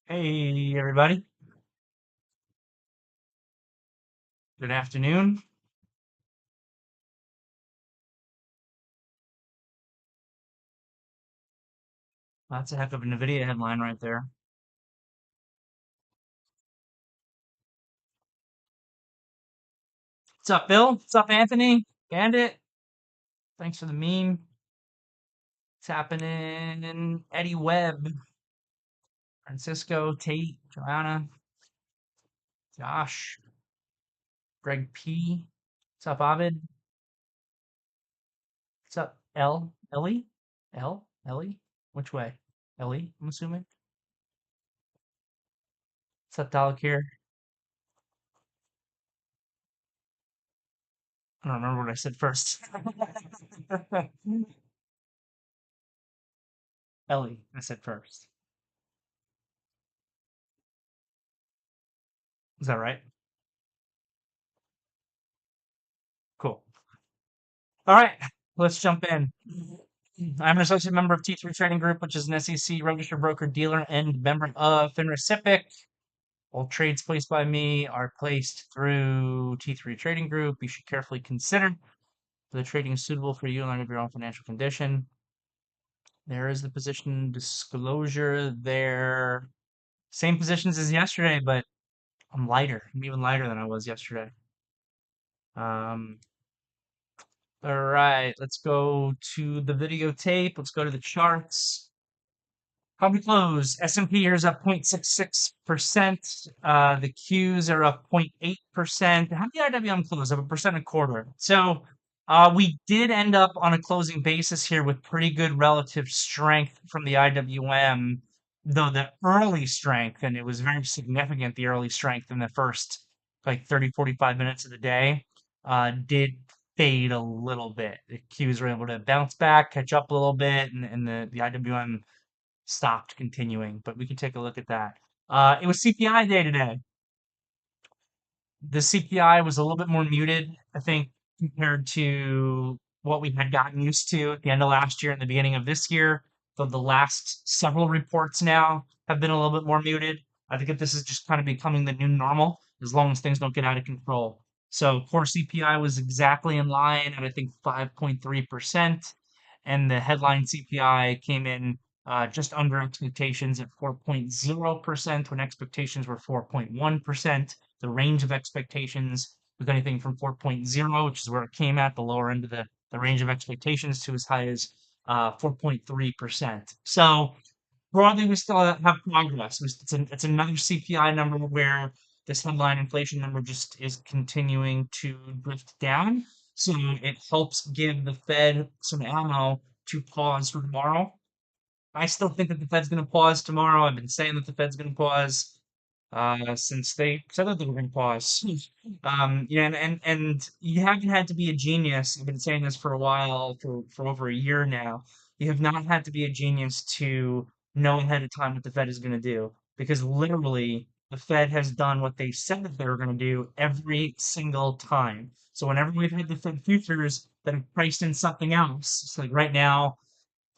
Hey, everybody. Good afternoon. That's a heck of a NVIDIA headline right there. What's up, Bill? What's up, Anthony? Bandit? Thanks for the meme. What's happening? Eddie Webb, Francisco, Tate, Joanna, Josh, Greg P. What's up, Ovid? What's up, Ellie? Ellie? Which way? Ellie, I'm assuming. What's up, Dalakir? I don't remember what I said first. Ellie, I said first. Is that right? Cool. All right, let's jump in. I'm an associate member of T3 Trading Group, which is an SEC registered broker dealer and member of FINRA SIPC. All trades placed by me are placed through T3 Trading Group. You should carefully consider whether the trading is suitable for you in light of your own financial condition. There is the position disclosure there. Same positions as yesterday, but I'm lighter. I'm even lighter than I was yesterday. Um, all right, let's go to the videotape. Let's go to the charts. Company close. S&P is up 0.66%. The Qs are up 0.8%. How did the IWM close? Up 1.25%. So we did end up on a closing basis here with pretty good relative strength from the IWM, though the early strength, and it was very significant, the early strength in the first like 30, 45 minutes of the day, did fade a little bit. The Qs were able to bounce back, catch up a little bit, and the IWM stopped continuing, but we can take a look at that. It was CPI day today. The CPI was a little bit more muted, I think, compared to what we had gotten used to at the end of last year and the beginning of this year. So the last several reports now have been a little bit more muted. I think that this is just kind of becoming the new normal as long as things don't get out of control. So core CPI was exactly in line at I think 5.3%, and the headline CPI came in just under expectations at 4.0% when expectations were 4.1%. The range of expectations was anything from 4.0, which is where it came at the lower end of the range of expectations, to as high as 4.3%. So broadly, we still have progress. It's another CPI number where this headline inflation number just is continuing to drift down. So it helps give the Fed some ammo to pause for tomorrow. I still think that the Fed's going to pause tomorrow. I've been saying that the Fed's going to pause since they said that they were going to pause. Yeah, and you haven't had to be a genius. I've been saying this for a while, for over a year now. You have not had to be a genius to know ahead of time what the Fed is going to do, because literally the Fed has done what they said that they were going to do every single time. So whenever we've had the Fed futures that have priced in something else, it's like right now,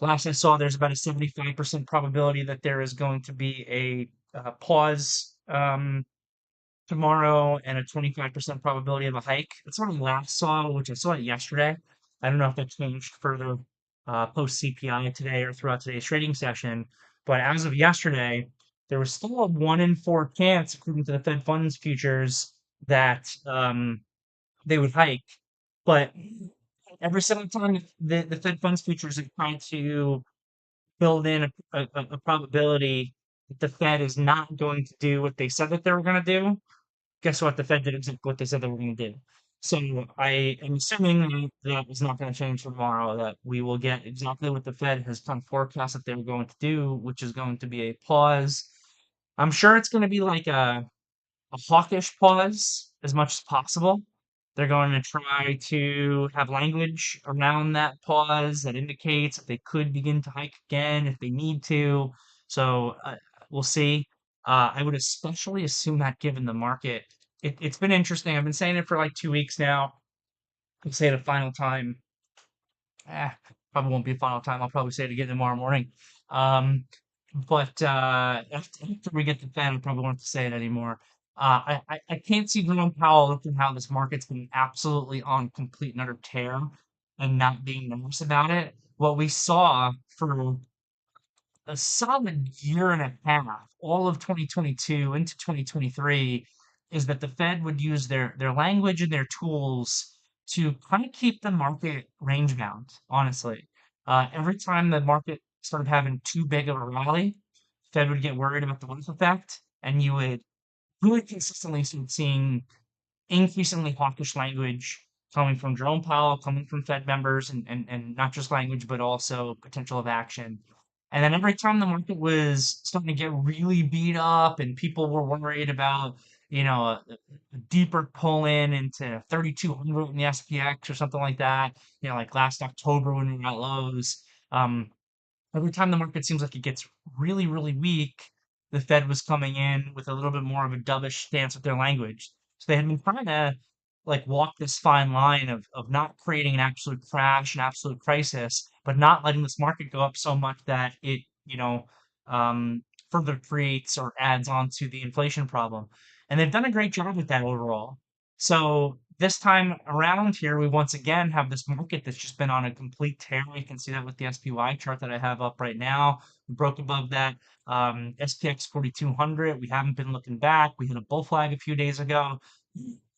last I saw, there's about a 75% probability that there is going to be a pause tomorrow and a 25% probability of a hike. That's what I last saw, which I saw it yesterday. I don't know if that changed further post CPI today or throughout today's trading session. But as of yesterday, there was still a 1 in 4 chance, according to the Fed funds futures, that they would hike. But every single time the Fed funds futures have tried to build in a probability that the Fed is not going to do what they said that they were going to do, guess what? The Fed did exactly what they said they were going to do. So I am assuming that is not going to change tomorrow, that we will get exactly what the Fed has kind of forecast that they were going to do, which is going to be a pause. I'm sure it's going to be like a hawkish pause as much as possible. They're going to try to have language around that pause that indicates that they could begin to hike again if they need to. So we'll see. I would especially assume that given the market, it's been interesting. I've been saying it for like 2 weeks now. I'll say it a final time. Eh, Probably won't be a final time. I'll probably say it again tomorrow morning. Um, But after we get to Fed, I probably won't have to say it anymore. I can't see Jerome Powell looking how this market's been absolutely on complete and utter tear and not being nervous about it. What we saw for a solid year and a half, all of 2022 into 2023, is that the Fed would use their language and their tools to kind of keep the market range bound, honestly. Every time the market started having too big of a rally, Fed would get worried about the wealth effect, and you would really consistently start seeing increasingly hawkish language coming from Jerome Powell, coming from Fed members, and not just language, but also potential of action. And then every time the market was starting to get really beat up and people were worried about, a deeper pull in into 3,200 in the SPX or something like that, like last October when we were at lows, um, every time the market seems like it gets really, really weak, the Fed was coming in with a little bit more of a dovish stance with their language. So they had been trying to like walk this fine line of not creating an absolute crash, an absolute crisis, but not letting this market go up so much that it, um, further creates or adds on to the inflation problem. And they've done a great job with that overall. So this time around here, we once again have this market that's just been on a complete tear. You can see that with the SPY chart that I have up right now. We broke above that SPX 4200. We haven't been looking back. We hit a bull flag a few days ago.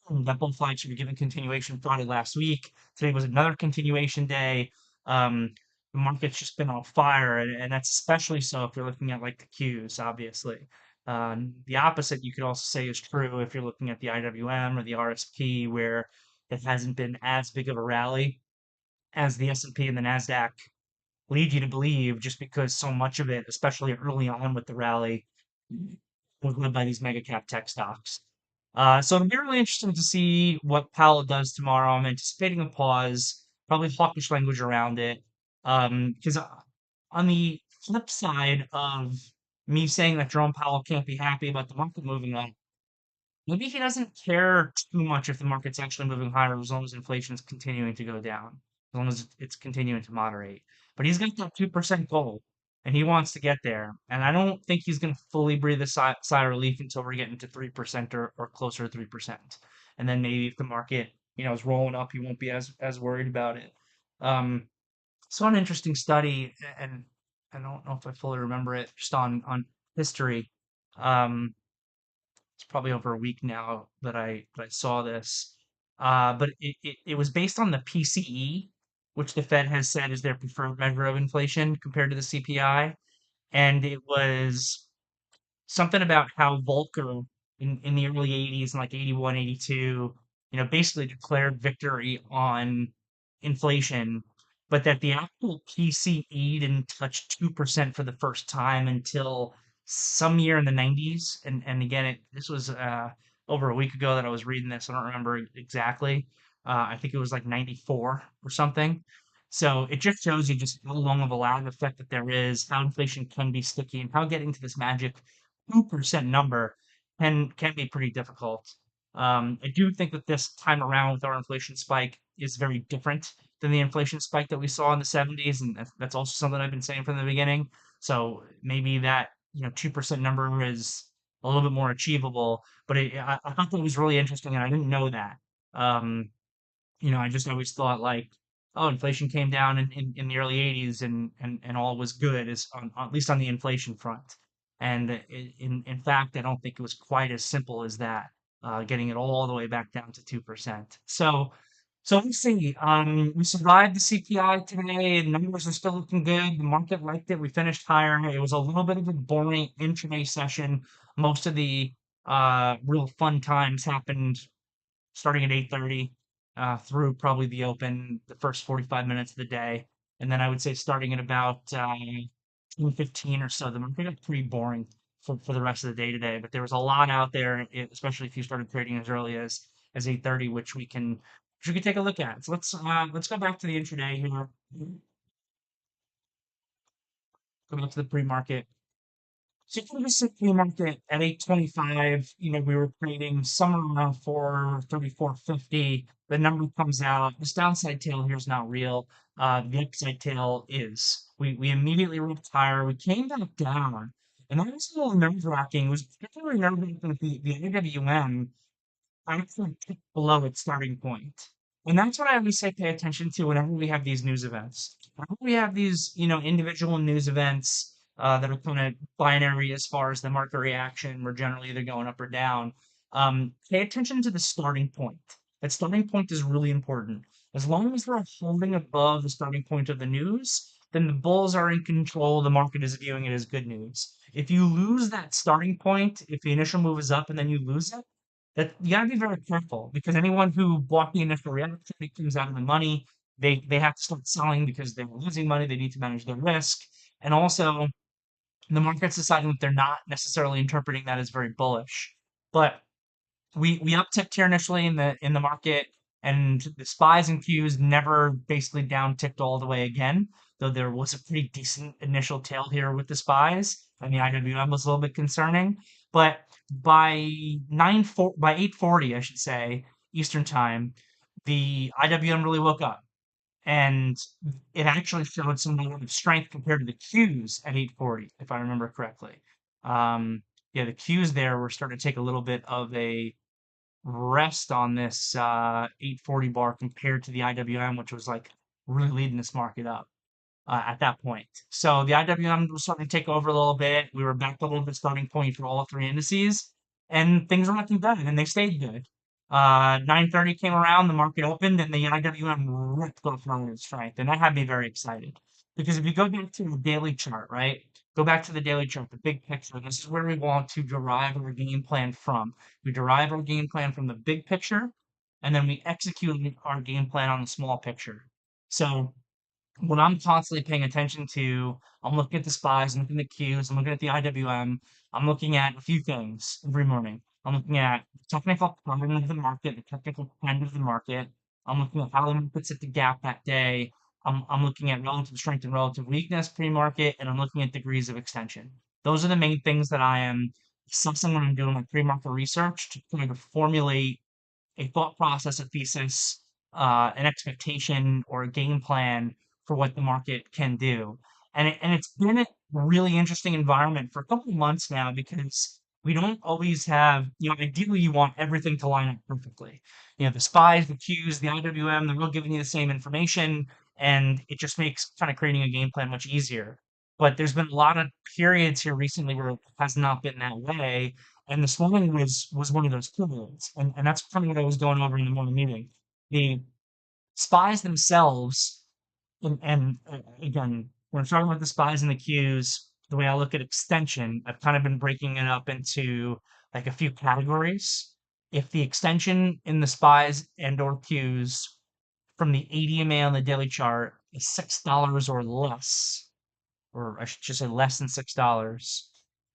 That bull flag should be given continuation Friday last week. Today was another continuation day. Um, the market's just been on fire, and that's especially so if you're looking at like the Qs, obviously. The opposite you could also say is true if you're looking at the IWM or the RSP, where it hasn't been as big of a rally as the S&P and the Nasdaq lead you to believe, just because so much of it, especially early on with the rally, was led by these mega cap tech stocks. So it'll be really interesting to see what Powell does tomorrow. I'm anticipating a pause, probably hawkish language around it. Because on the flip side of me saying that Jerome Powell can't be happy about the market moving up, maybe he doesn't care too much if the market's actually moving higher as long as inflation is continuing to go down, as long as it's continuing to moderate. But he's got that 2% goal, and he wants to get there. And I don't think he's going to fully breathe a sigh of relief until we're getting to 3% or closer to 3%. And then maybe if the market, is rolling up, he won't be as worried about it. Um, so an interesting study, and I don't know if I fully remember it, just on history. Um, it's probably over a week now that I saw this. But it was based on the PCE, which the Fed has said is their preferred measure of inflation compared to the CPI. And it was something about how Volcker in the early 80s, in like 81, 82, basically declared victory on inflation, but that the actual PCE didn't touch 2% for the first time until some year in the 90s. And again, this was over a week ago that I was reading this. I don't remember exactly. I think it was like 94 or something. So it just shows you just how long of a lag effect that there is, how inflation can be sticky, and how getting to this magic 2% number can be pretty difficult. I do think that this time around with our inflation spike is very different than the inflation spike that we saw in the 70s, and that's also something I've been saying from the beginning. So maybe that 2% number is a little bit more achievable, but I thought that was really interesting, and I didn't know that. Um, I just always thought like, oh, inflation came down in the early 80s and all was good is at least on the inflation front. And in fact, I don't think it was quite as simple as that, getting it all the way back down to 2%. So let's see. We survived the CPI today. The numbers are still looking good. The market liked it. We finished higher. It was a little bit of a boring intraday session. Most of the real fun times happened starting at 8:30 through probably the open, the first 45 minutes of the day. And then I would say starting at about 10:15 or so, the market got pretty boring for the rest of the day today. But there was a lot out there, especially if you started trading as early as 8:30, which we can take a look at. So let's go back to the intraday here. Go back to the pre-market. So for the S&P market at 825, we were trading somewhere around 434.50. The number comes out. This downside tail here is not real. the upside tail is. We immediately ripped higher. We came back down, and that was a little nerve-wracking. It was particularly nerve-wracking with the AWM actually ticked below its starting point. And that's what I always say pay attention to whenever we have these news events. Whenever we have these, individual news events that are kind of binary as far as the market reaction, we're generally either going up or down. Pay attention to the starting point. That starting point is really important. As long as we're holding above the starting point of the news, then the bulls are in control. The market is viewing it as good news. If you lose that starting point, if the initial move is up and then you lose it, that you gotta be very careful because anyone who bought the initial reaction it comes out of the money. They have to start selling because they're losing money. They need to manage their risk, and also the market's deciding that they're not necessarily interpreting that as very bullish. But we upticked here initially in the market, and the spies and Qs never basically down ticked all the way again. Though there was a pretty decent initial tail here with the spies, and the IWM was a little bit concerning. But by 8:40, I should say, Eastern time, the IWM really woke up, and it actually showed some relative strength compared to the Qs at 8:40, if I remember correctly. Yeah, the Qs there were starting to take a little bit of a rest on this 840 bar compared to the IWM, which was like really leading this market up at that point. So the IWM was starting to take over a little bit. We were back to a little bit starting point for all three indices, and things were looking good, and they stayed good. 9:30 came around, the market opened, and the IWM ripped off relative strength, and that had me very excited because if you go back to the daily chart, right? Go back to the daily chart, the big picture. This is where we want to derive our game plan from. We derive our game plan from the big picture, and then we execute our game plan on the small picture. So what I'm constantly paying attention to, I'm looking at the spies, I'm looking at the Qs, I'm looking at the IWM, I'm looking at a few things every morning. I'm looking at the technical pattern of the market, the technical trend of the market. I'm looking at how the market set the gap that day. I'm looking at relative strength and relative weakness pre-market, and I'm looking at degrees of extension. Those are the main things that I am assessing when I'm doing my pre-market research to kind of formulate a thought process, a thesis, an expectation, or a game plan for what the market can do. And it's been a really interesting environment for a couple of months now because we don't always have, ideally you want everything to line up perfectly. The spies, the Qs, the IWM, they're all giving you the same information, and it just makes kind of creating a game plan much easier. But there's been a lot of periods here recently where it has not been that way, and this morning was one of those periods, and that's kind of what I was going over in the morning meeting. The spies themselves, and again, when I'm talking about the spies and the Qs, the way I look at extension, I've kind of been breaking it up into like a few categories. If the extension in the spies and or Qs from the ADMA on the daily chart is $6 or less, or I should just say less than $6,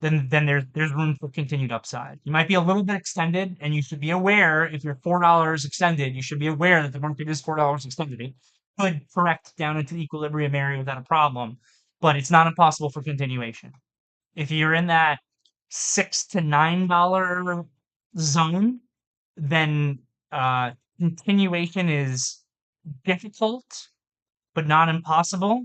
then there's room for continued upside. You might be a little bit extended, and you should be aware if you're $4 extended, you should be aware that the market is $4 extended. It could correct down into the equilibrium area without a problem, but it's not impossible for continuation. If you're in that $6 to $9 zone, then continuation is difficult, but not impossible.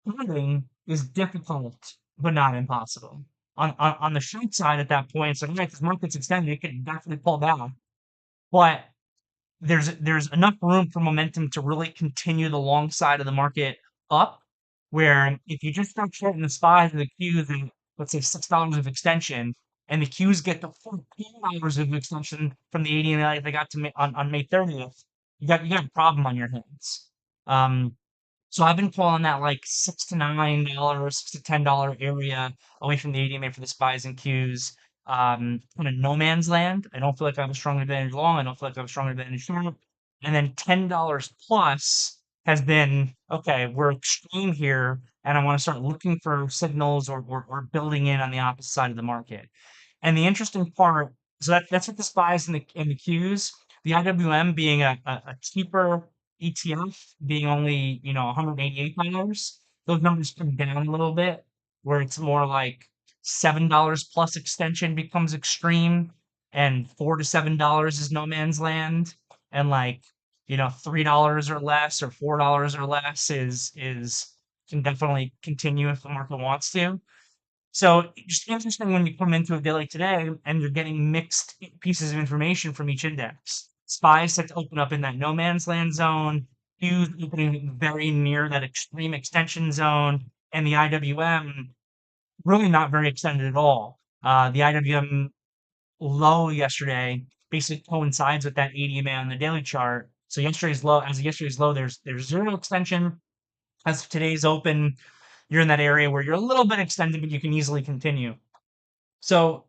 Trading is difficult, but not impossible. On the short side at that point, it's like, right, this market's extended, it could definitely pull down. But there's enough room for momentum to really continue the long side of the market up, where if you just start shorting the spies and the Qs and let's say $6 of extension, and the Qs get to $14 of extension from the 80 and they got to on May 30th, you got a problem on your hands. So I've been calling that like $6 to $9, $6 to $10 area away from the ADMA for the spies and Qs. Kind of no man's land. I don't feel like I have a strong advantage long. I don't feel like I have a strong advantage short. And then $10 plus has been okay. We're extreme here, and I want to start looking for signals or building in on the opposite side of the market. And the interesting part, so that's what the spies and the Qs, the IWM being a cheaper ETF, being only, $188, those numbers come down a little bit, where it's more like $7 plus extension becomes extreme, and $4 to $7 is no man's land, and like $3 or less or $4 or less is can definitely continue if the market wants to. So just interesting when you come into a day like today and you're getting mixed pieces of information from each index. SPY set to open up in that no man's land zone, Q's opening very near that extreme extension zone, and the IWM really not very extended at all. The IWM low yesterday basically coincides with that 80 EMA on the daily chart. So yesterday's low, as of yesterday's low, there's zero extension. As of today's open, you're in that area where you're a little bit extended, but you can easily continue. So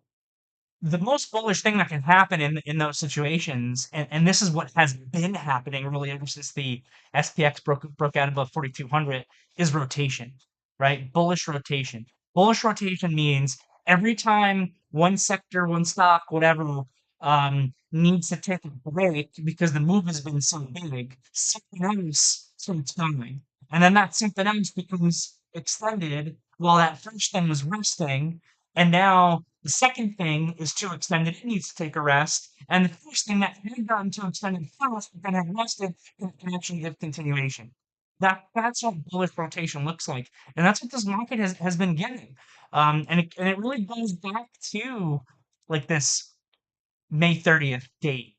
the most bullish thing that can happen in those situations, and this is what has been happening really ever since the SPX broke out above 4,200, is rotation, right? Bullish rotation. Bullish rotation means every time one sector, one stock, whatever, needs to take a break because the move has been so big, something else starts coming. And then that something else becomes extended while that first thing was resting. And now the second thing is too extended, it needs to take a rest. And the first thing that had gotten too extended first, but then had rested, can actually give continuation. That's what bullish rotation looks like. And that's what this market has been getting. And it really goes back to like this May 30th date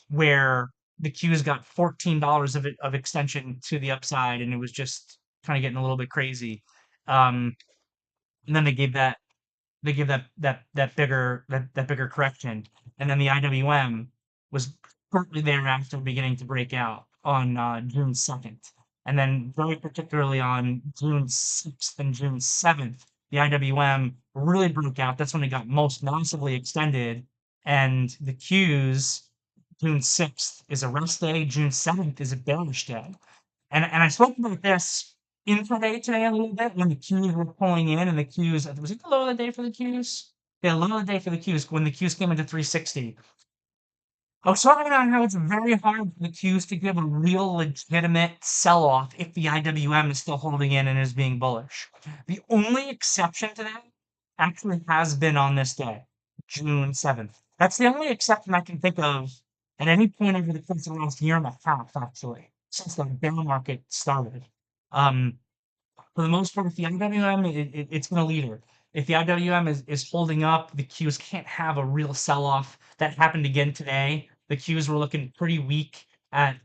where the Q's got $14 of extension to the upside, and it was just kind of getting a little bit crazy. And then they give that bigger correction, and then the IWM was shortly thereafter beginning to break out on June 2nd, and then very particularly on June 6th and June 7th, the IWM really broke out. That's when it got most massively extended, and the Qs. June 6th is a rest day. June 7th is a bearish day. And I spoke about this intraday today a little bit when the Qs were pulling in and the Qs, was it the low of the day for the Qs? Yeah, low of the day for the Qs when the Qs came into 360. I was talking about how it's very hard for the Qs to give a real legitimate sell-off if the IWM is still holding in and is being bullish. The only exception to that actually has been on this day, June 7th. That's the only exception I can think of at any point over the course of the last year and a half, actually, since the bear market started. Um, for the most part, if the IWM, it's going to lead her. If the IWM is holding up, the Qs can't have a real sell-off. That happened again today. The Qs were looking pretty weak at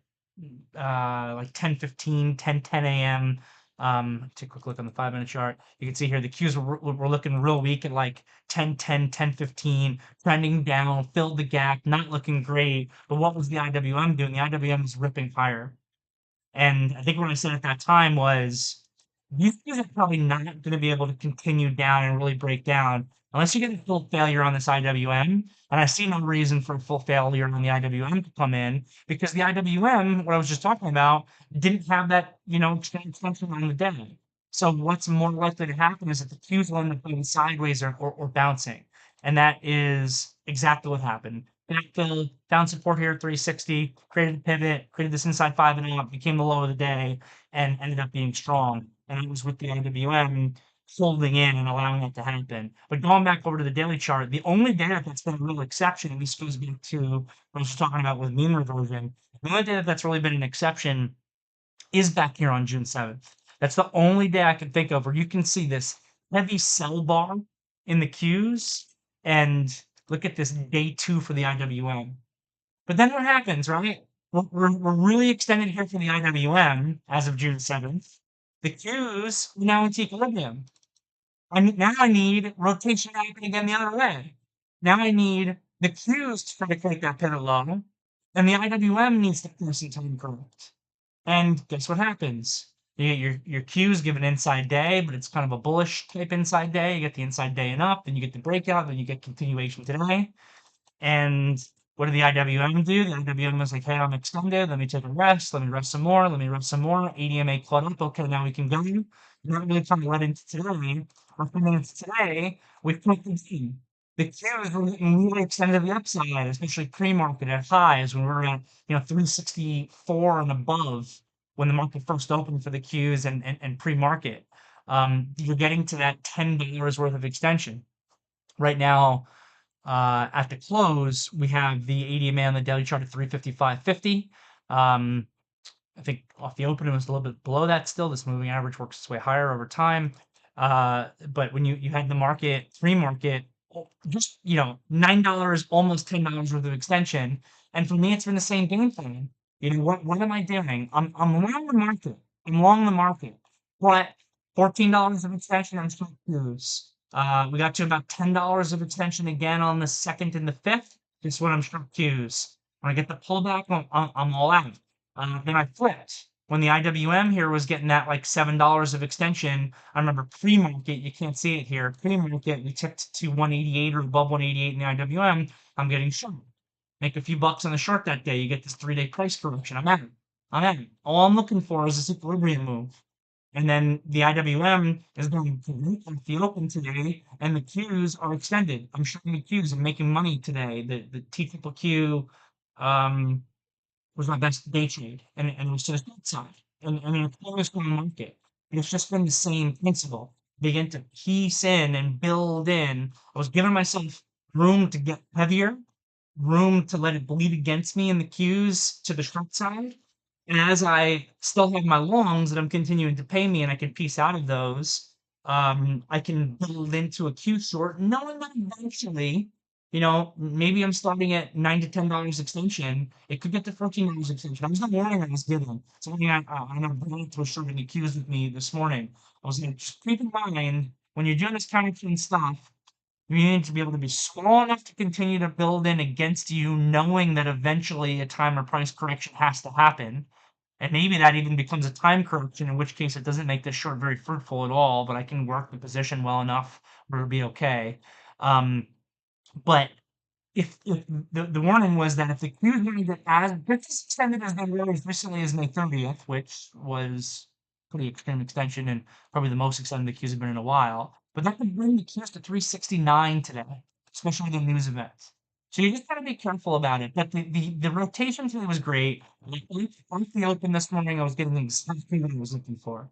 like 10:15, 10:10 a.m. Take a quick look on the 5-minute chart. You can see here the Qs were looking real weak at like 10:10, 10:15, trending down, filled the gap, not looking great. But what was the IWM doing? The IWM was ripping higher. And I think what I said at that time was, these guys are probably not going to be able to continue down and really break down unless you get a full failure on this IWM. And I see no reason for a full failure on the IWM to come in because the IWM, what I was just talking about, didn't have that, extension on the day. So what's more likely to happen is that the Qs will end up going sideways or bouncing. And that is exactly what happened. Backfill, found support here at 360, created a pivot, created this inside 5 and up, became the low of the day, and ended up being strong. And it was with the IWM holding in and allowing it to happen. But going back over to the daily chart, the only data that's been a real exception, and this goes back to what I was talking about with mean reversion, the only data that's really been an exception is back here on June 7th. That's the only day I can think of where you can see this heavy sell bar in the Qs and look at this day 2 for the IWM. But then what happens, right? We're really extended here for the IWM as of June 7th. The Qs are now in equilibrium. And now I need rotation happening again the other way. Now I need the Qs to try to create that pivot low, and the IWM needs to force some time correct. And guess what happens? You get your Qs give an inside day, but it's kind of a bullish type inside day. You get the inside day and up, then you get the breakout, then you get continuation today. And what did the IWM do? The IWM was like, hey, I'm extended. Let me take a rest. Let me rest some more. Let me rest some more. ADMA caught up. Okay, now we can go. Not really trying to let into today. A few minutes today, we put the team. The Qs were getting really extended to the upside, especially pre-market at highs when we were at 364 and above when the market first opened for the Qs and pre-market. You're getting to that $10 worth of extension. Right now, at the close, we have the ADMA on the daily chart at 355.50. Um, I think off the open it was a little bit below that still. This moving average works its way higher over time. But when you had the market, free market, just $9, almost $10 worth of extension. And for me, it's been the same game plan. What am I doing? I'm long the market. I'm long the market. But $14 of extension on short queues. We got to about $10 of extension again on the second and the fifth. Just when I'm short queues. When I get the pullback, I'm all out. Then I flipped. When the IWM here was getting that like $7 of extension, I remember pre-market, you can't see it here. Pre-market, we ticked to 188 or above 188 in the IWM. I'm getting short. Make a few bucks on the short that day. You get this 3-day price correction. I'm at it. I'm at it. All I'm looking for is this equilibrium move. And then the IWM is going to meet off the open today, and the queues are extended. I'm shorting the queues and making money today. The T triple Q was my best day trade, and it was to the short side. And it's always going to market. And it's just been the same principle. Begin to piece in and build in. I was giving myself room to get heavier, room to let it bleed against me in the cues to the short side. And as I still have my longs that I'm continuing to pay me and I can piece out of those, I can build into a Q short, knowing that eventually, maybe I'm starting at $9 to $10 extension. It could get to $14 extension. I was not warning I was giving. Something I know Brent was short in the Qs with me this morning. I was like, just keep in mind when you're doing this kind of trend stuff, you need to be able to be small enough to continue to build in against you, knowing that eventually a time or price correction has to happen. And maybe that even becomes a time correction, in which case it doesn't make this short very fruitful at all, but I can work the position well enough where it'll be okay. Um, but if the warning was that if the queue is going to get just as extended as they were as recently as May 30th, which was pretty extreme extension and probably the most extended the queues have been in a while, but that could bring the queues to 369 today, especially the news events. So you just got to be careful about it. But the rotation today was great. Like off the open this morning, I was getting exactly what I was looking for.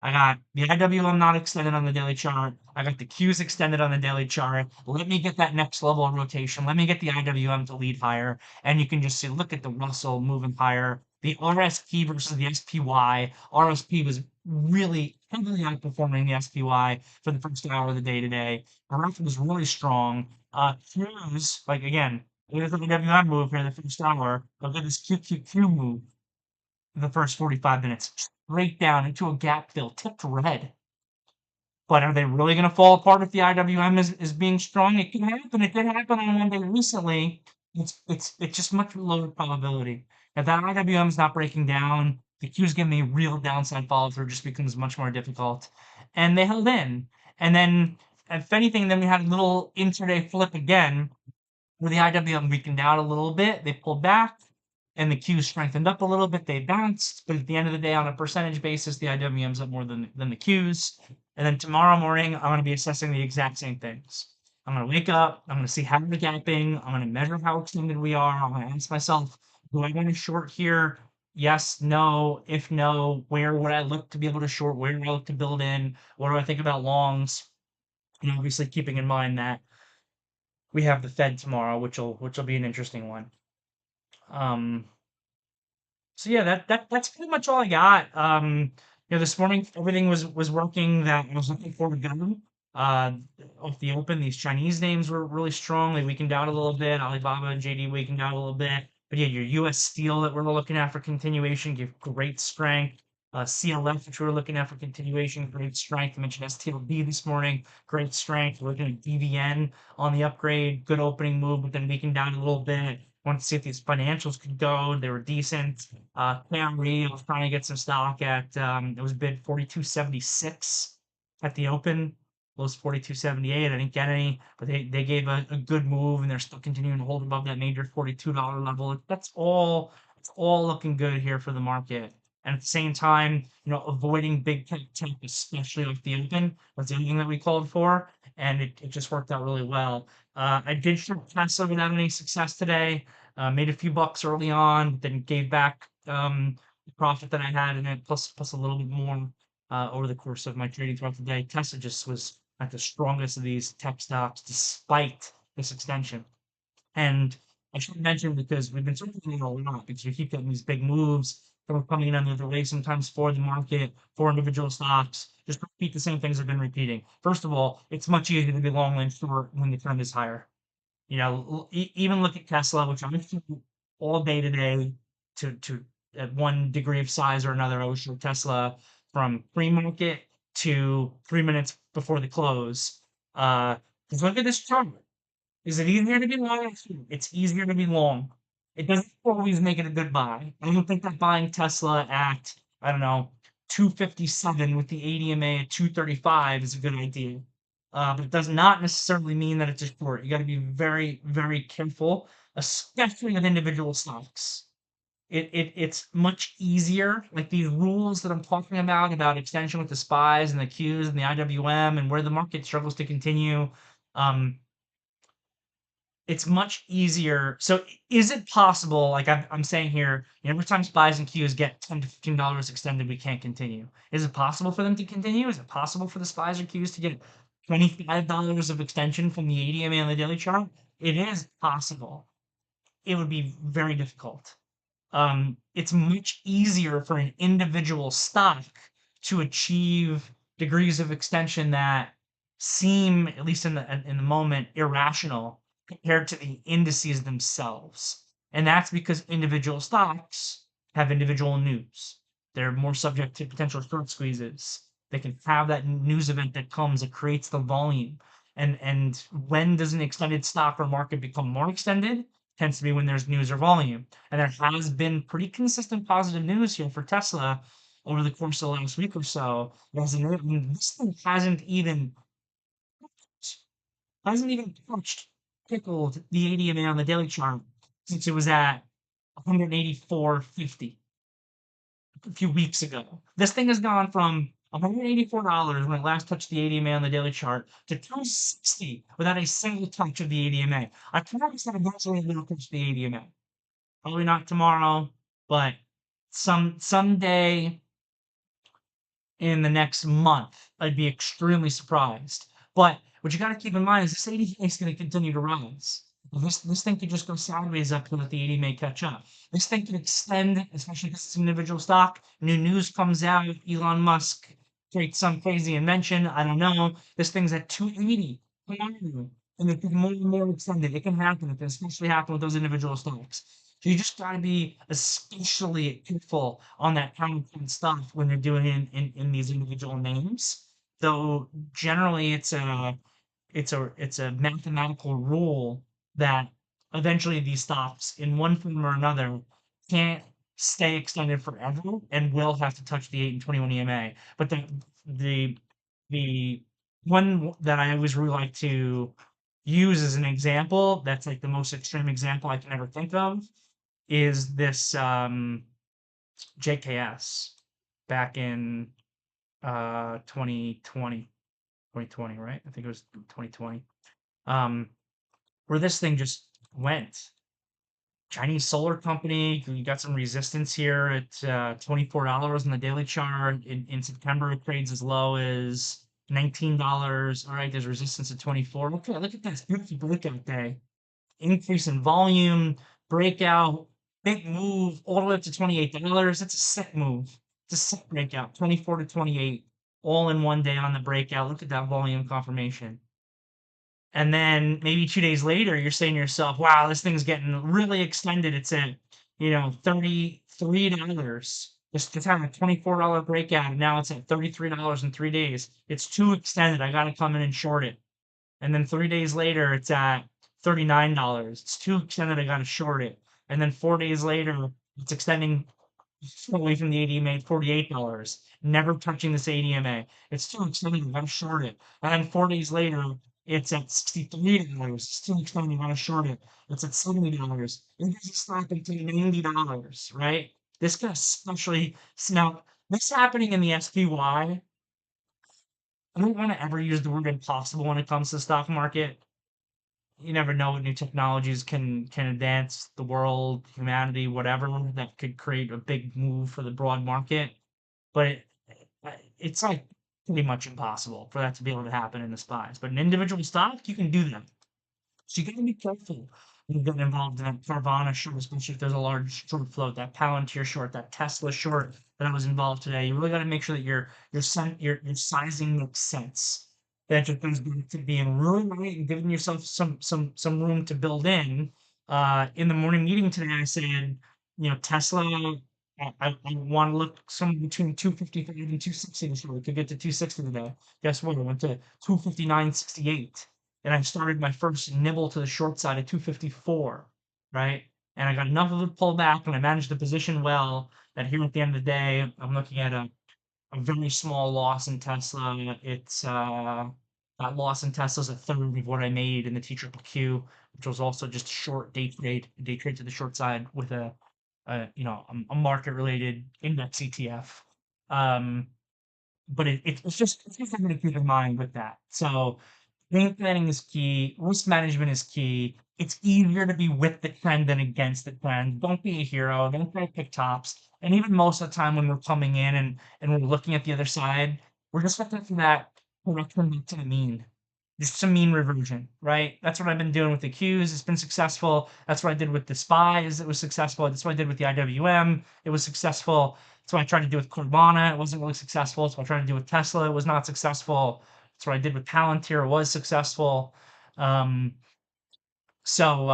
I got the IWM not extended on the daily chart. I got the Qs extended on the daily chart. Let me get that next level of rotation. Let me get the IWM to lead higher. And you can just see, look at the Russell moving higher. The RSP versus the SPY. RSP was really heavily outperforming the SPY for the first hour of the day today. The rest was really strong. Qs, like again, there's the IWM move here in the first hour. Look at this QQQ move the first 45 minutes, straight down into a gap fill, tipped red. But are they really going to fall apart if the IWM is being strong? It can happen. It did happen on one day recently. It's just much lower probability. If that IWM is not breaking down, the Q's giving me real downside follow through just becomes much more difficult. And they held in. And then, if anything, then we had a little intraday flip again where the IWM weakened out a little bit. They pulled back and the Qs strengthened up a little bit. They bounced, but at the end of the day, on a percentage basis, the IWM's up more than the Qs. And then tomorrow morning, I'm going to be assessing the exact same things. I'm going to wake up. I'm going to see how we're gapping. I'm going to measure how extended we are. I'm going to ask myself, do I want to short here? Yes, no. If no, where would I look to be able to short? Where would I look to build in? What do I think about longs? And obviously, keeping in mind that we have the Fed tomorrow, which will be an interesting one. Um, so yeah, that's pretty much all I got. This morning everything was working that I was looking for to go. Uh, Off the open, these Chinese names were really strong. They weakened out a little bit. Alibaba and JD weakened out a little bit. But yeah, your U.S. Steel that we're looking at for continuation give great strength. CLF, which we were looking at for continuation, great strength. I mentioned STLB this morning, great strength. We're looking at DVN on the upgrade, good opening move, but then weakened down a little bit. Wanted to see if these financials could go. They were decent. Camry, I was trying to get some stock at, it was bid 42.76 at the open. Was 42.78. I didn't get any, but they gave a good move and they're still continuing to hold above that major $42 level. It's all looking good here for the market. And at the same time, avoiding big tech, especially off the open, was anything that we called for, and it just worked out really well. I did short Tesla without any success today. Made a few bucks early on, but then gave back the profit that I had in it, plus a little bit more over the course of my trading throughout the day. Tesla just was at the strongest of these tech stocks despite this extension. And I should mention because we've been talking about it a lot because we keep getting these big moves that are coming in under the way sometimes for the market, for individual stocks. Just repeat the same things I've been repeating. First of all, it's much easier to be long than short when the trend is higher. Even look at Tesla, which I'm short all day today to at one degree of size or another. I was short Tesla from pre-market to 3 minutes before the close. Uh, just look at this chart. Is it easier to be long? It's easier to be long. It doesn't always make it a good buy. I don't think that buying Tesla at, I don't know, 257 with the ADMA at 235 is a good idea. But it does not necessarily mean that it's a short. You got to be very, very careful, especially with individual stocks. It's much easier. Like these rules that I'm talking about extension with the spies and the Qs and the IWM and where the market struggles to continue. Um, it's much easier. So is it possible, like I'm saying here, every time SPYs and Qs get $10 to $15 extended, we can't continue. Is it possible for them to continue? Is it possible for the SPYs or Qs to get $25 of extension from the ADMA on the daily chart? It is possible. It would be very difficult. It's much easier for an individual stock to achieve degrees of extension that seem, at least in the moment, irrational compared to the indices themselves. And that's because individual stocks have individual news. They're more subject to potential short squeezes. They can have that news event that comes that creates the volume. And when does an extended stock or market become more extended? Tends to be when there's news or volume. And there has been pretty consistent positive news here for Tesla over the course of the last week or so. This thing hasn't even touched, tickled the ADMA on the daily chart since it was at 184.50 a few weeks ago. This thing has gone from $184 when it last touched the ADMA on the daily chart to 260 without a single touch of the ADMA. I promise that eventually it will touch the ADMA. Probably not tomorrow, but someday in the next month, I'd be extremely surprised. But what you got to keep in mind is this 80 is going to continue to rise. This thing could just go sideways up until the 80 may catch up. This thing can extend, especially because it's an individual stock. New news comes out. Elon Musk creates some crazy invention. I don't know. This thing's at 280 tomorrow, and it can more and more extended. It can happen. It can especially happen with those individual stocks. So you just got to be especially careful on that counterpoint stuff when you're doing it in these individual names. Though generally it's a mathematical rule that eventually these stocks in one form or another can't stay extended forever and will have to touch the 8 and 21 EMA. But the the one that I always really like to use as an example, that's like the most extreme example I can ever think of, is this JKS back in 2020, right? I think it was 2020. Um, where this thing just went. Chinese solar company, you got some resistance here at $24 on the daily chart. In September, it trades as low as $19. All right, there's resistance at 24. Okay, look at this beautiful breakout day. Increase in volume, breakout, big move all the way up to $28. That's a sick move. It's a sick breakout. 24 to 28, all in one day on the breakout. Look at that volume confirmation. And then maybe 2 days later, you're saying to yourself, wow, this thing's getting really extended. It's at, $33. It's had a $24 breakout, and now it's at $33 in 3 days. It's too extended. I got to come in and short it. And then 3 days later, it's at $39. It's too extended. I got to short it. And then 4 days later, it's extending away from the ADMA, $48. Never touching this ADMA. It's too extended. I got to short it. And then 4 days later, it's at $63. It's too extended. I got to short it. It's at $70. It doesn't stop until $90, right? This can especially now. This happening in the SPY. I don't want to ever use the word impossible when it comes to the stock market. You never know what new technologies can advance the world, humanity, whatever that could create a big move for the broad market. But it's like pretty much impossible for that to be able to happen in the spies. But an individual stock, you can do that. So you got to be careful. You've been involved in a Carvana short, especially if there's a large short float, that Palantir short, that Tesla short that I was involved today. You really got to make sure that your sizing makes sense. That just goes back to being really right and giving yourself some room to build in. In the morning meeting today, I said, Tesla. I want to look somewhere between 255 and 260 this year. We could get to 260 today. Guess what? I went to 259.68 and I started my first nibble to the short side at 254, right? And I got enough of a pullback and I managed the position well that here at the end of the day, I'm looking at a very small loss in Tesla. It's that loss in Tesla is a third of what I made in the T triple Q, which was also just a short day trade to the short side with a market related index ETF. Um, but it's just something to keep in mind with that. So game planning is key. Risk management is key. It's easier to be with the trend than against the trend. Don't be a hero. Don't try to pick tops. And even most of the time when we're coming in and we're looking at the other side, we're just looking for that correction back to the mean. Just some mean reversion, right? That's what I've been doing with the Qs. It's been successful. That's what I did with the SPYs. It was successful. That's what I did with the IWM. It was successful. That's what I tried to do with Carvana. It wasn't really successful. That's what I tried to do with Tesla. It was not successful. That's what I did with Palantir. It was successful. Um, so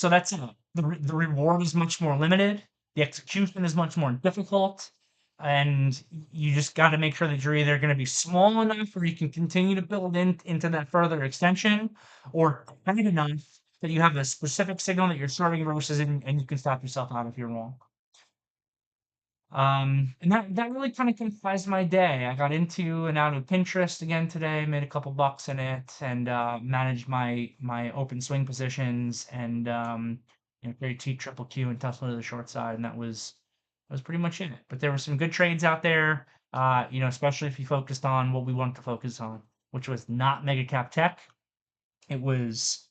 that's it. The reward is much more limited. The execution is much more difficult, and you just got to make sure that you're either going to be small enough where you can continue to build into that further extension, or tight enough that you have a specific signal that you're starting versus and you can stop yourself out if you're wrong. And that really kind of comprised my day. I got into and out of Pinterest again today, made a couple bucks in it, and managed my open swing positions and carried T triple Q and Tesla to the short side, and that was pretty much it. But there were some good trades out there, especially if you focused on what we wanted to focus on, which was not mega cap tech. It was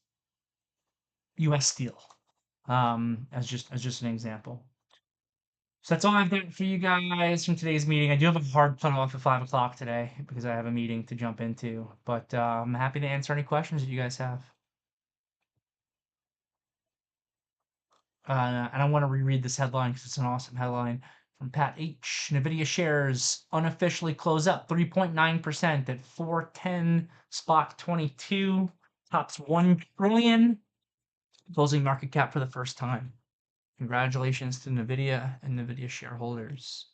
U.S. Steel, as just an example. So that's all I've got for you guys from today's meeting. I do have a hard cutoff at 5 o'clock today because I have a meeting to jump into, but I'm happy to answer any questions that you guys have. And I want to reread this headline because it's an awesome headline from Pat H. NVIDIA shares unofficially close up 3.9% at 410 spot 22, tops 1 trillion, closing market cap for the first time. Congratulations to NVIDIA and NVIDIA shareholders.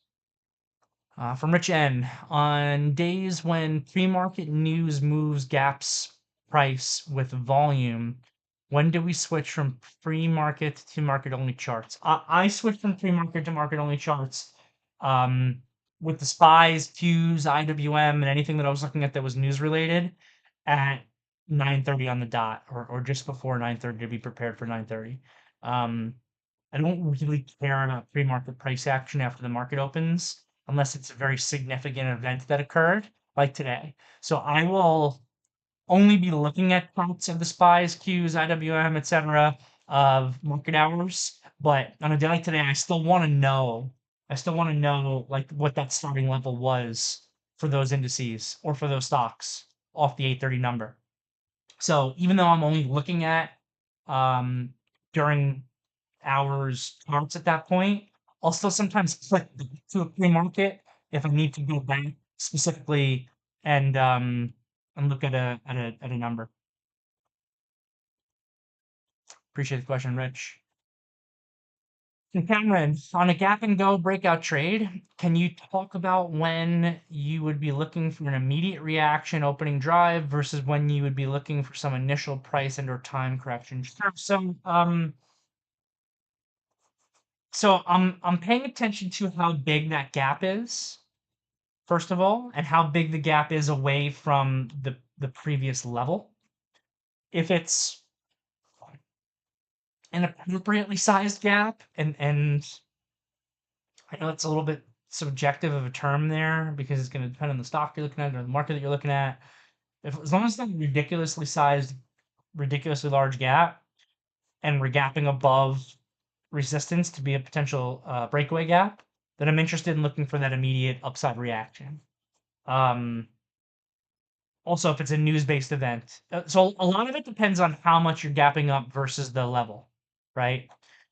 From Rich N. On days when pre-market news moves gaps price with volume, when do we switch from pre-market to market-only charts? I switched from pre-market to market-only charts um, with the SPYs, Qs, IWM, and anything that I was looking at that was news-related at 9:30 on the dot, or just before 9:30 to be prepared for 9:30. I don't really care about pre-market price action after the market opens unless it's a very significant event that occurred, like today. So I will only be looking at charts of the SPYs, Qs, IWM, etc. of market hours. But on a day like today, I still want to know. I still want to know like what that starting level was for those indices or for those stocks off the 830 number. So even though I'm only looking at during hours charts at that point, I'll still sometimes click to a pre-market if I need to go back specifically and look at a number. Appreciate the question, Rich. And Cameron, on a gap and go breakout trade, can you talk about when you would be looking for an immediate reaction opening drive versus when you would be looking for some initial price and or time correction? Sure. So I'm paying attention to how big that gap is, first of all, and how big the gap is away from the previous level. If it's an appropriately sized gap, and I know it's a little bit subjective of a term there because it's going to depend on the stock you're looking at or the market that you're looking at. If as long as it's not ridiculously sized, ridiculously large gap, and we're gapping above resistance to be a potential breakaway gap, then I'm interested in looking for that immediate upside reaction. Um, Also, if it's a news-based event. So a lot of it depends on how much you're gapping up versus the level, right?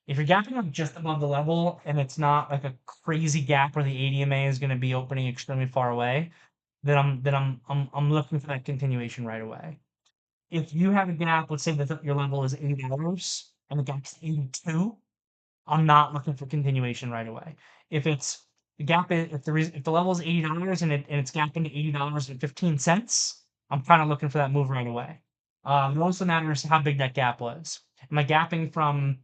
If you're gapping up just above the level and it's not like a crazy gap where the ADMA is going to be opening extremely far away, then I'm looking for that continuation right away. If you have a gap, let's say that your level is $80 and the gap's 82, I'm not looking for continuation right away. If it's the gap is if the level is $80 and it's gapping to $80.15, I'm kind of looking for that move right away. It also matters how big that gap was. Am I gapping from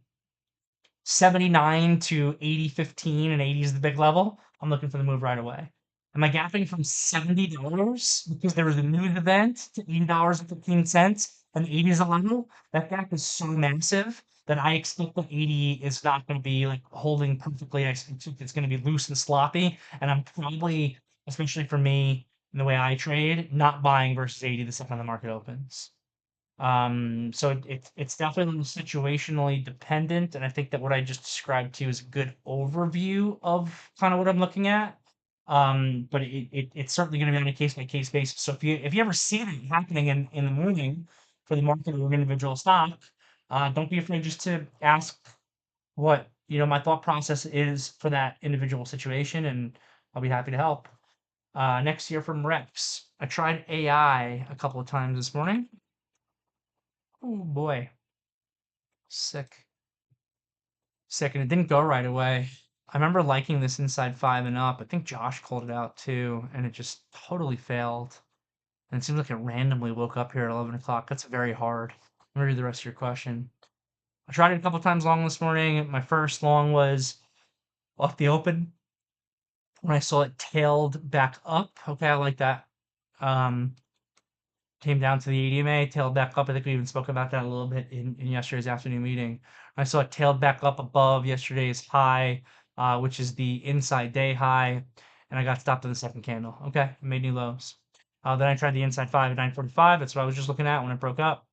79 to 80.15, and 80 is the big level? I'm looking for the move right away. Am I gapping from $70 because there was a news event to $80.15 and 80 is a level? That gap is so massive that I expect that 80 is not going to be like holding perfectly. I expect it's going to be loose and sloppy. And I'm probably, especially for me in the way I trade, not buying versus 80 the second the market opens. So it's definitely situationally dependent, and I think that what I just described to you is a good overview of kind of what I'm looking at. But it's certainly going to be on a case by case basis. So if you ever see that happening in the morning for the market or an individual stock, don't be afraid just to ask what my thought process is for that individual situation, and I'll be happy to help. Next year from Rex, I tried AI a couple of times this morning. Oh boy. Sick. Sick, and it didn't go right away. I remember liking this inside 5 and up. I think Josh called it out too, and it just totally failed. And it seems like it randomly woke up here at 11 o'clock. That's very hard. Let me read the rest of your question. I tried it a couple times long this morning. My first long was off the open when I saw it tailed back up. Okay, I like that. Um, Came down to the ADMA, tailed back up. I think we even spoke about that a little bit in yesterday's afternoon meeting. I saw it tailed back up above yesterday's high, which is the inside day high, and I got stopped in the second candle. Okay, made new lows. Then I tried the inside 5 at 9:45. That's what I was just looking at when it broke up.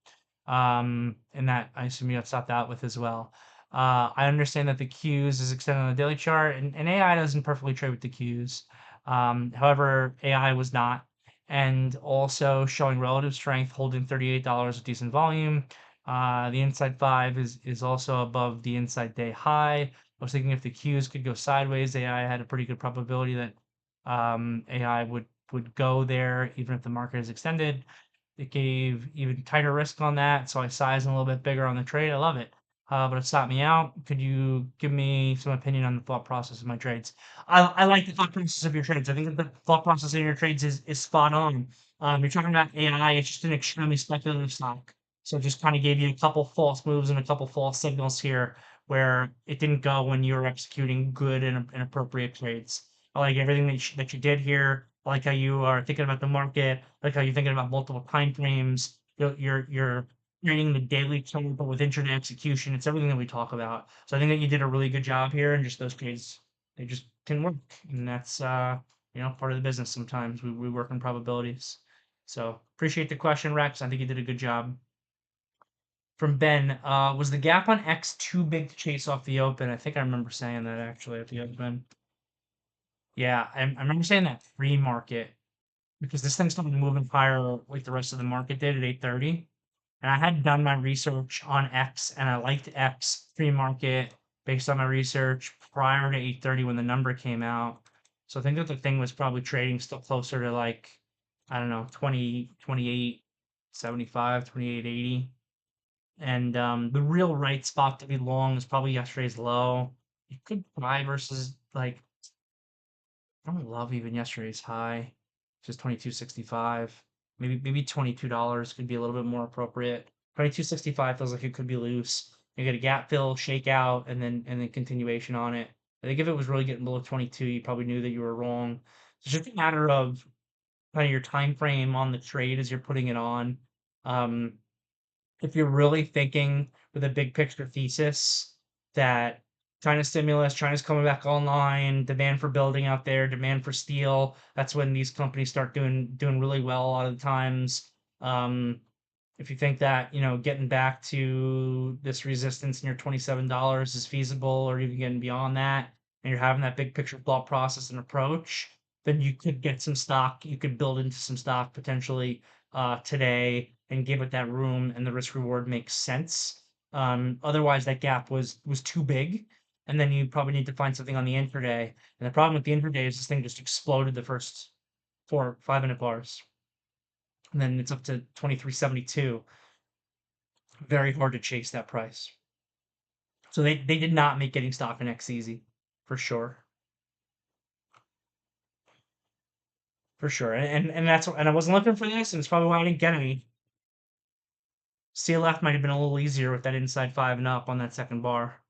And that I assume you got stopped out with as well. I understand that the Qs is extended on the daily chart, and AI doesn't perfectly trade with the Qs. However, AI was not, and also showing relative strength, holding $38 with decent volume. The inside 5 is also above the inside day high. I was thinking if the Qs could go sideways, AI had a pretty good probability that AI would go there even if the market is extended. It gave even tighter risk on that, so I sized a little bit bigger on the trade. I love it. But it stopped me out. Could you give me some opinion on the thought process of my trades? I like the thought process of your trades. I think that the thought process in your trades is spot on. You're talking about AI. It's just an extremely speculative stock. So it just kind of gave you a couple false moves and a couple false signals here where it didn't go when you were executing good and appropriate trades. I like everything that you did here. I like how you are thinking about the market. I like how you're thinking about multiple time frames. You're trading the daily chart, but with intraday execution. It's everything that we talk about. So I think that you did a really good job here, and just those trades, they just didn't work, and that's part of the business. Sometimes we work on probabilities. So appreciate the question, Rex. I think you did a good job. From Ben, was the gap on X too big to chase off the open? I think I remember saying that actually at the open. Yeah, I remember saying that pre-market because this thing started moving higher like the rest of the market did at 8:30. And I had done my research on X and I liked X pre-market based on my research prior to 8:30 when the number came out. So I think that the thing was probably trading still closer to like, I don't know, 28.75, 28.80. And the real right spot to be long is probably yesterday's low. You could buy versus like I don't love even yesterday's high, just 22.65. Maybe $22 could be a little bit more appropriate. 22.65 feels like it could be loose. You get a gap fill, shakeout, and then continuation on it. I think if it was really getting below 22, you probably knew that you were wrong. It's just a matter of kind of your time frame on the trade as you're putting it on. Um, if you're really thinking with a big picture thesis that China stimulus, China's coming back online, demand for building out there, demand for steel, that's when these companies start doing really well a lot of the times. Um, if you think that, getting back to this resistance near $27 is feasible or even getting beyond that, and you're having that big picture thought process and approach, then you could get some stock, you could build into some stock potentially today and give it that room, and the risk reward makes sense. Otherwise, that gap was too big, and then you probably need to find something on the intraday. And the problem with the intraday is this thing just exploded the first 4 5 minute bars, and then it's up to 23.72. Very hard to chase that price. So they did not make getting stock in X easy, for sure. For sure. And that's and I wasn't looking for this, and it's probably why I didn't get any. CLF might have been a little easier with that inside 5 and up on that second bar.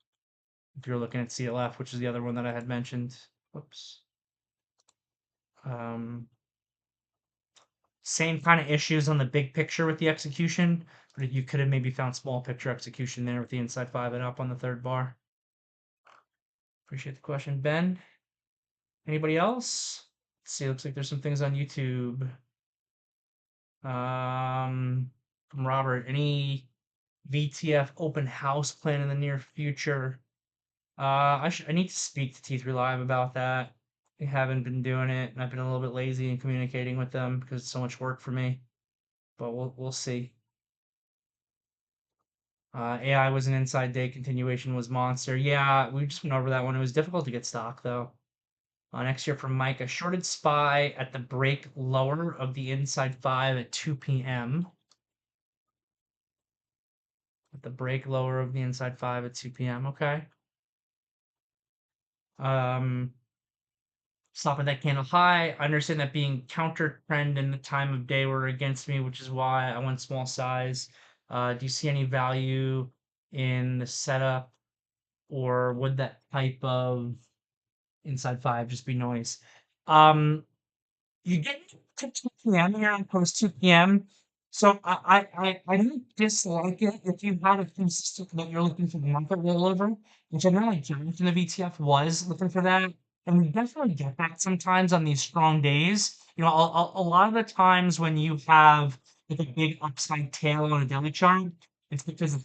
If you're looking at CLF, which is the other one that I had mentioned. Whoops. Um, Same kind of issues on the big picture with the execution, but you could have maybe found small picture execution there with the inside 5 and up on the third bar. Appreciate the question, Ben. Anybody else? Let's see, looks like there's some things on YouTube. From Robert, any VTF open house plan in the near future? I need to speak to T3 Live about that. They haven't been doing it, and I've been a little bit lazy in communicating with them because it's so much work for me. But we'll see. AI was an inside day. Continuation was monster. Yeah, we just went over that one. It was difficult to get stock though. Next year from Mike, a shorted SPY at the break lower of the inside 5 at 2 p.m. At the break lower of the inside 5 at 2 p.m. Okay. Um, Stop at that candle high. I understand that being counter trend in the time of day were against me, which is why I went small size. Do you see any value in the setup, or would that type of inside 5 just be noise? Um, you get to 2 p.m. here and post 2 p.m. So I don't dislike it if you had a consistent that you're looking for the market rollover, which I know like Jonathan the VTF was looking for that. And we definitely get that sometimes on these strong days. A lot of the times when you have like a big upside tail on a daily chart, it's because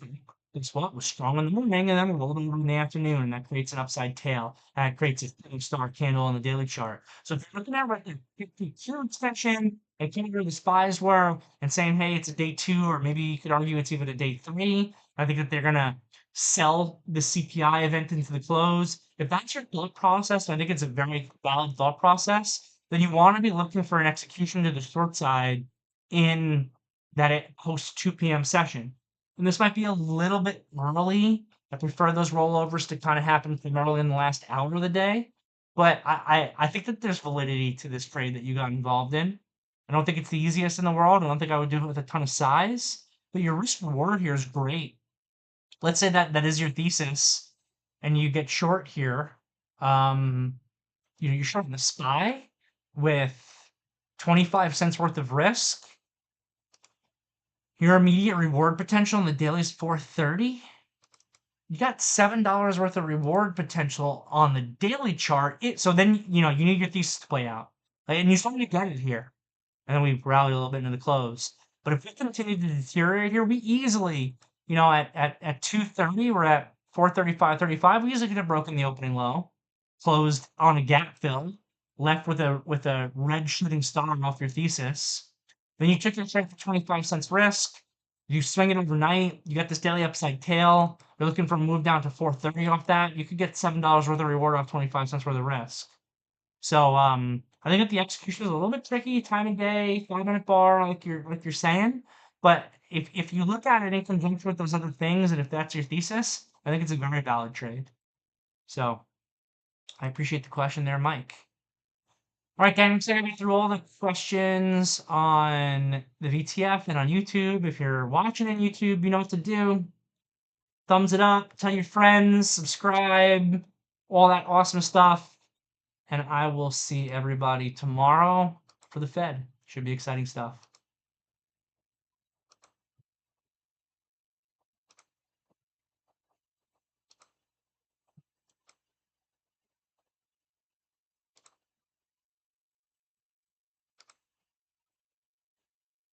it's what was strong in the morning and then rolled over in the afternoon, and that creates an upside tail. That creates a shooting star candle on the daily chart. So if you're looking at like a 52 extension, and kind of where the spies were, and saying, hey, it's a day 2, or maybe you could argue it's even a day 3, I think that they're gonna sell the CPI event into the close. If that's your thought process, and I think it's a very valid thought process, then you want to be looking for an execution to the short side in that it post 2 p.m. session. And this might be a little bit early. I prefer those rollovers to kind of happen primarily in the last hour of the day. But I think that there's validity to this trade that you got involved in. I don't think it's the easiest in the world. I don't think I would do it with a ton of size. But your risk reward here is great. Let's say that that is your thesis, and you get short here. Um, you're short in the SPY with 25 cents worth of risk. Your immediate reward potential in the daily is 430. You got $7 worth of reward potential on the daily chart. So then, you need your thesis to play out. And you started to get it here. And then we rallied a little bit into the close. But if we continue to deteriorate here, we easily, at 230, we're at 435.35. We easily could have broken the opening low, closed on a gap fill, left with a red shooting star off your thesis. Then you took your trade for 25 cents risk. You swing it overnight. You got this daily upside tail. You're looking for a move down to 430 off that. You could get $7 worth of reward off 25 cents worth of risk. So I think that the execution is a little bit tricky, time of day, 5 minute bar, like you're saying. But if you look at it in conjunction with those other things, and if that's your thesis, I think it's a very valid trade. So I appreciate the question there, Mike. All right, gang, so I went through all the questions on the VTF and on YouTube. If you're watching on YouTube, you know what to do. Thumbs it up, tell your friends, subscribe, all that awesome stuff. And I will see everybody tomorrow for the Fed. Should be exciting stuff.